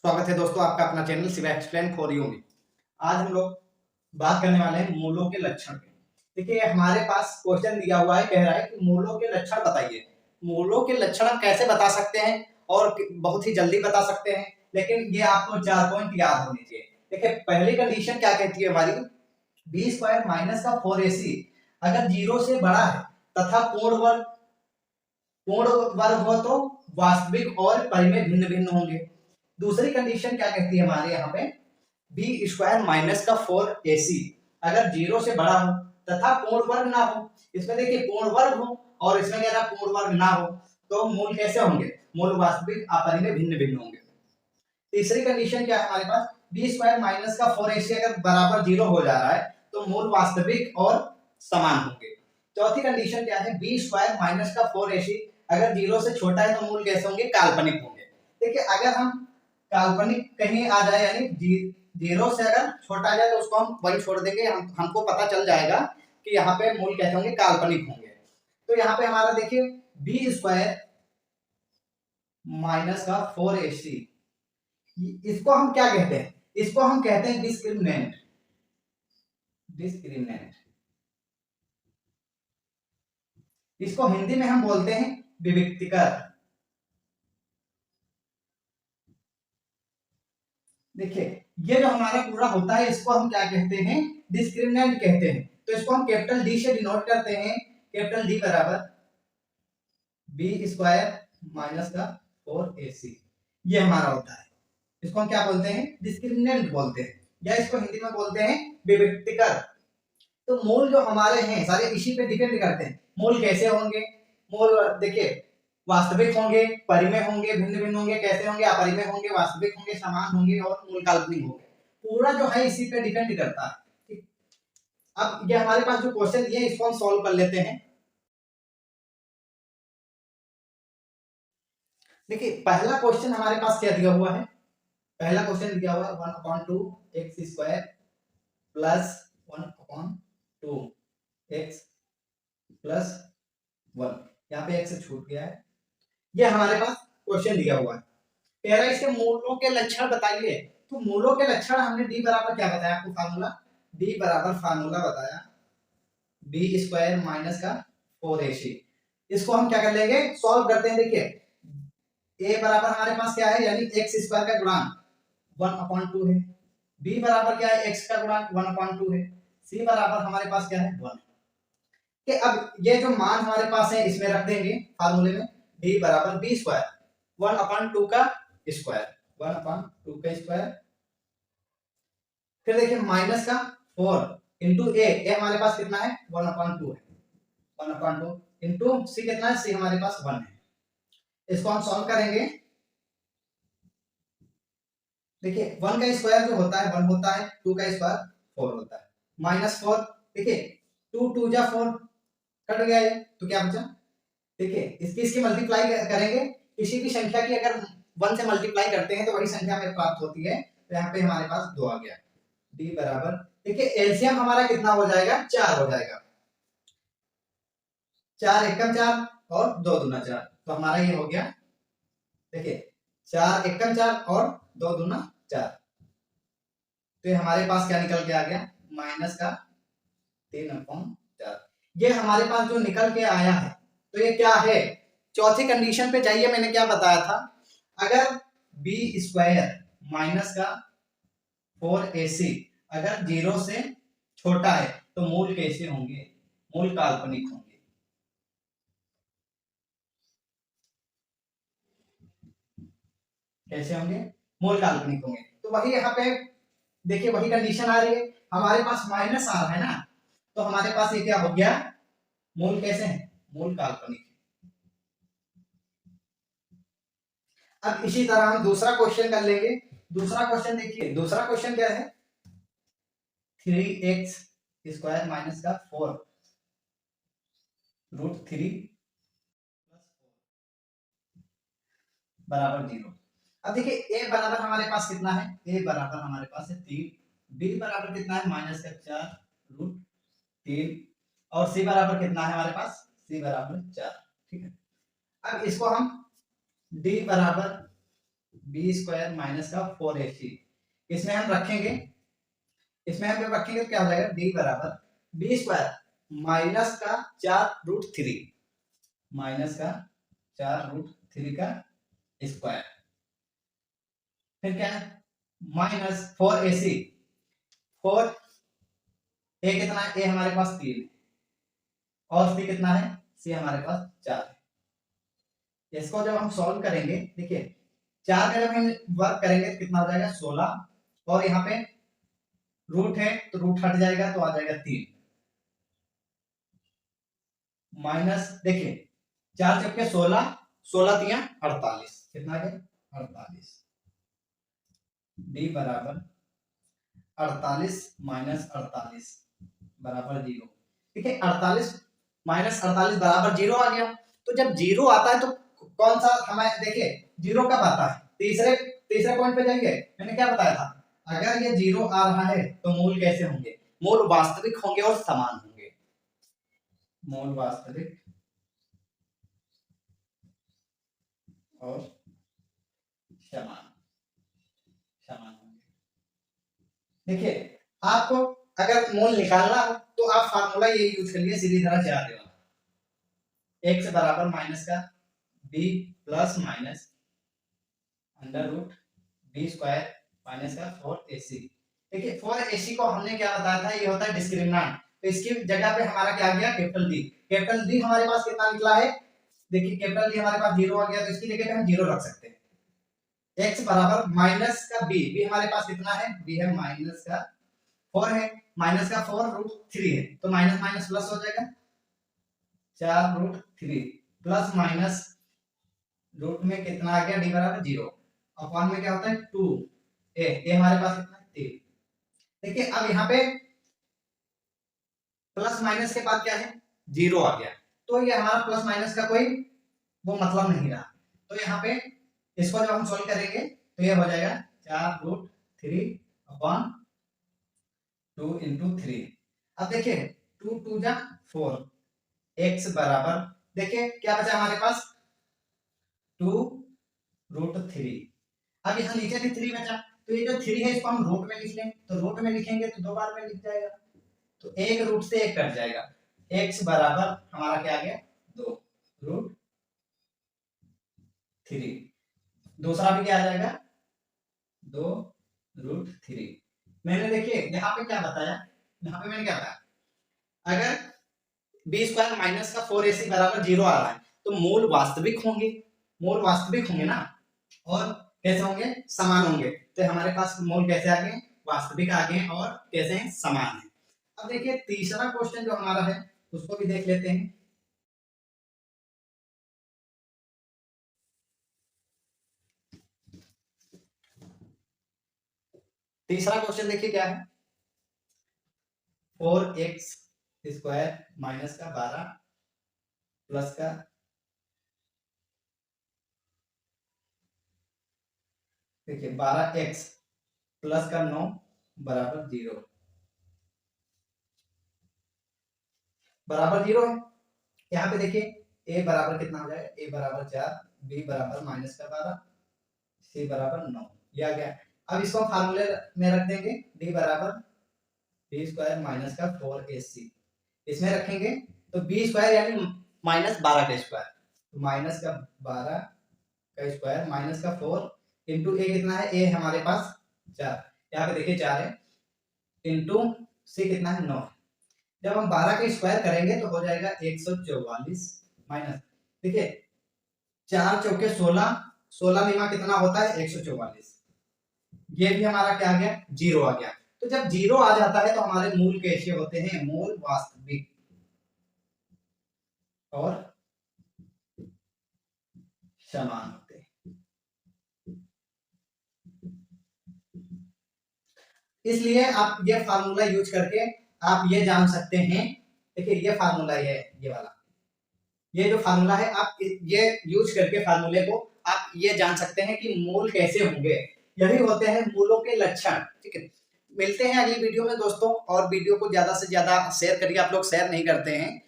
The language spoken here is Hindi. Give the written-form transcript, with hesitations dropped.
स्वागत है दोस्तों आपका अपना channel Shiva explain for you में। आज हम लोग बात करने वाले हैं मूलों के लक्षण पे। देखिए हमारे पास क्वेश्चन दिया हुआ है, कह रहा है कि मूलों के लक्षण बताइए। मूलों के लक्षण हम कैसे बता सकते हैं और बहुत ही जल्दी बता सकते हैं, लेकिन ये आपको 4 पॉइंट याद होने चाहिए। देखिए पहली कंडीशन क्या कहती है हमारी, बी स्क्वायर माइनस का 4ac अगर 0 से बड़ा है तथा पूर्ण वर्ग हो तो वास्तविक और परिमेय भिन्न भिन्न होंगे। दूसरी कंडीशन क्या कहती है हमारे यहाँ पे, बी स्क्वायर माइनस का 4ac अगर 0 से बड़ा हो तथा पूर्ण वर्ग ना हो। इसमें देखिए पूर्ण वर्ग हो और इसमें कह रहा पूर्ण वर्ग ना हो, तो मूल कैसे होंगे, मूल वास्तविक अपरिमेय भिन्न भिन्न होंगे। तीसरी कंडीशन क्या है हमारे पास, बी स्क्वायर माइनस का 4ac अगर बराबर 0 हो जा रहा है तो मूल वास्तविक और समान होंगे। चौथी कंडीशन क्या है, बी स्क्वायर माइनस का 4ac अगर 0 से छोटा है तो मूल कैसे होंगे, काल्पनिक होंगे। देखिए अगर हम काल्पनिक कहीं आ जाए यानी 0 से अगर छोटा आ जाए तो उसको हम वही छोड़ देंगे, हमको पता चल जाएगा कि यहाँ पे मूल कैसे होंगे, काल्पनिक होंगे। तो यहाँ पे हमारा देखिए बी स्क्वायर माइनस का 4ac, इसको हम क्या कहते हैं, इसको हम कहते हैं डिस्क्रिमिनेंट। डिस्क्रिमिनेंट इसको हिंदी में हम बोलते हैं विविक्तिकर। देखिए ये जो हमारा पूरा होता है इसको हम क्या कहते हैं, डिस्क्रिमिनेंट कहते हैं। तो इसको हम कैपिटल डी से डिनोट करते हैं, कैपिटल डी बराबर बी स्क्वायर माइनस का 4ac, ये हमारा होता है। इसको हम क्या बोलते हैं, डिस्क्रिमिनेंट बोलते हैं, या इसको हिंदी में बोलते हैं विविक्तिकर। तो मूल जो हमारे हैं सारे इसी पे डिपेंड करते हैं, मूल कैसे होंगे। मूल देखिए वास्तविक होंगे, परिमेय होंगे, भिन्न भिन्न होंगे, कैसे होंगे, अपरिमेय होंगे, वास्तविक होंगे, समान होंगे और मूल काल्पनिक होंगे। पूरा जो है इसी पे डिपेंड करता है। अब ये हमारे पास जो क्वेश्चन दिए इसको हम सॉल्व कर लेते हैं। देखिए पहला क्वेश्चन हमारे पास क्या दिया हुआ है, पहला क्वेश्चन दिया हुआ है 1/2 x square plus 1/2 x plus 1, यहाँ पे x छूट गया है। ये हमारे पास क्वेश्चन दिया हुआ है, कह रहा है इसके मूलों के लक्षण बताइए। तो मूलों के लक्षण हमने d बराबर क्या बताया आपको, फार्मूला d बराबर फार्मूला बताया बी स्क्वायर माइनस का 4ac। इसको हम क्या कर लेंगे, सॉल्व करते हैं। देखिए a बराबर हमारे पास क्या है, यानी x स्क्वायर का गुणांक 1/2 है, b बराबर क्या है, x का गुणांक 1/2 है, c बराबर हमारे पास क्या है 1 कि अब ये जो मान हमारे पास है इसमें रख देंगे फार्मूले में, d बराबर b स्क्वायर 1/2 का स्क्वायर, 1/2 का स्क्वायर, फिर देखिए माइनस का 4 इंटू ए हमारे पास कितना है 1/2 है, 1/2 इंटू सी कितना है, सी हमारे पास 1 है। इसको हम सॉल्व करेंगे। देखिए 1 का स्क्वायर जो होता है 1 होता है, 2 का स्क्वायर 4 होता है, -4। देखिए 2 2 जा 4 कट गया ये, तो क्या बचा, देखिए इसकी मल्टीप्लाई करेंगे, किसी भी संख्या की अगर 1 से मल्टीप्लाई करते हैं तो वही संख्या हमें प्राप्त होती है। तो यहाँ पे हमारे पास 2 आ गया, d बराबर, देखिए एलसीएम हमारा कितना हो जाएगा, 4 हो जाएगा, 4 एकम 4 और 2 दूना 4, तो हमारा ये हो गया। देखिए 4 एकम 4 और 2 दूना 4, तो हमारे पास क्या निकल के आ गया, माइनस का 3/4। ये हमारे पास जो निकल के आया है तो ये क्या है, चौथी कंडीशन पे जाइए, मैंने क्या बताया था, अगर बी स्क्वायर माइनस का 4ac अगर 0 से छोटा है तो मूल कैसे होंगे, मूल काल्पनिक होंगे। कैसे होंगे, मूल काल्पनिक होंगे। तो वही यहाँ पे देखिए वही कंडीशन आ रही है, हमारे पास माइनस आ रहा है ना, तो हमारे पास ये क्या हो गया, मूल कैसे है, मूल काल्पनिक। अब इसी तरह हम दूसरा क्वेश्चन कर लेंगे। दूसरा क्वेश्चन देखिए, दूसरा क्वेश्चन क्या है, 3x स्क्वायर माइनस का 4√3 बराबर 0। अब देखिए a बराबर हमारे पास कितना है, a बराबर हमारे पास है 3, b बराबर कितना है माइनस का 4√3 और c बराबर कितना है हमारे पास, c बराबर 4। ठीक है, अब इसको हम d बराबर बी स्क्वायर माइनस का 4ac, इसमें हम रखेंगे तो क्या हो जाएगा, डी बराबर बी स्क्वायर माइनस का 4√3, माइनस का 4√3 का स्क्वायर, फिर क्या है माइनस 4ac, 4 ए कितना है, ए हमारे पास 3 है, और सी कितना है, सी हमारे पास 4 है। इसको जब हम सॉल्व करेंगे, देखिए 4 का जब हम वर्क करेंगे तो कितना हो जाएगा 16, और यहाँ पे रूट है तो रूट हट जाएगा तो आ जाएगा 3, माइनस देखिए 4 चौके 16, 16 तिया 48, कितना आ गया 48, डी बराबर 48 माइनस 48 बराबर 0। ठीक है, 48 माइनस 48 बराबर 0 आ गया। तो जब 0 आता है तो कौन सा हमें, देखिए 0 कब आता है, तीसरे पॉइंट पे जाइए, मैंने क्या बताया था, अगर ये 0 आ रहा है तो मूल कैसे होंगे, मूल वास्तविक होंगे और समान होंगे, मूल वास्तविक और समान होंगे। देखिए आपको अगर मूल निकालना हो तो आप फार्मूला ये यूज करिए, सीधी तरह से आगे वाला, x बराबर माइनस का b plus minus under root b square minus का 4ac। देखिए 4ac को हमने क्या बताया था, ये होता है डिस्क्रिमिनेंट, तो इसकी जगह पे हमारा क्या आ गया कैपिटल डी। कैपिटल डी हमारे पास कितना निकला है, देखिए कैपिटल डी हमारे पास 0 आ गया, तो इसकी जगह पे हम 0 रख सकते हैं। x बराबर माइनस का b, b हमारे पास कितना है, b है माइनस का 4 है, माइनस का 4√3 है, तो माइनस माइनस प्लस हो जाएगा 4√3 प्लस माइनस रूट में कितना आ गया, डी बराबर 0, अपॉन में क्या होता है 2, ए हमारे पास कितना है 3। देखिए अब यहाँ पे प्लस माइनस के बाद क्या है 0 आ गया, तो ये हमारा प्लस माइनस का कोई वो मतलब नहीं रहा, तो यहाँ पे इसको जब हम सॉल्व करेंगे तो ये हो जाएगा 4√3 अपॉन 2 इंटू 3। अब देखिए 2 2 जा 4, x बराबर देखिए क्या बचा हमारे पास 2√3, अब यहाँ नीचे भी 3 बचा, तो ये जो 3 है इसको हम रूट में लिख लें, तो रूट में लिखेंगे तो 2 बार में लिख जाएगा, तो एक रूट से एक कट जाएगा, x बराबर हमारा क्या आ गया 2√3, दूसरा भी क्या आ जाएगा 2√3। मैंने देखिए यहाँ पे क्या बताया, यहाँ पे मैंने क्या बताया, अगर बी स्क्वायर माइनस का 4ac बराबर 0 आ रहा है तो मूल वास्तविक होंगे ना, और कैसे होंगे, समान होंगे, तो हमारे पास मूल कैसे आ गए, वास्तविक आ गए, और कैसे हैं, समान है। अब देखिए तीसरा क्वेश्चन जो हमारा है उसको भी देख लेते हैं। तीसरा क्वेश्चन देखिए क्या है, 4x स्क्वायर माइनस का 12 प्लस का देखिए 12x प्लस का 9 बराबर 0, बराबर 0 है। यहाँ पे देखिए a बराबर कितना हो जाएगा, a बराबर 4, b बराबर माइनस का 12, c बराबर 9, ये आ गया। अब इसको फार्मूले में रख देंगे, d बराबर बी स्क्वायर माइनस का 4ac, इसमें रखेंगे तो बी स्क्वायर यानी माइनस 12 का स्क्वायर, तो माइनस का 12 का स्क्वायर माइनस का 4 इंटू ए कितना है, ए हमारे पास 4, यहाँ पे देखिए 4 है, इंटू सी कितना है 9, जब हम 12 का स्क्वायर करेंगे तो हो जाएगा 144 माइनस, देखिए 4 चौके 16, 16 निमा कितना होता है 144, ये भी हमारा क्या आ गया 0 आ गया। तो जब 0 आ जाता है तो हमारे मूल कैसे होते हैं, मूल वास्तविक और समान होते हैं। इसलिए आप ये फार्मूला यूज करके आप ये जान सकते हैं, देखिए ये फार्मूला है, ये वाला, ये जो फार्मूला है आप ये यूज करके फार्मूले को आप ये जान सकते हैं कि मूल कैसे होंगे, यही होते हैं मूलों के लक्षण। ठीक है, मिलते हैं अगली वीडियो में दोस्तों, और वीडियो को ज्यादा से ज्यादा शेयर करिए, आप लोग शेयर नहीं करते हैं।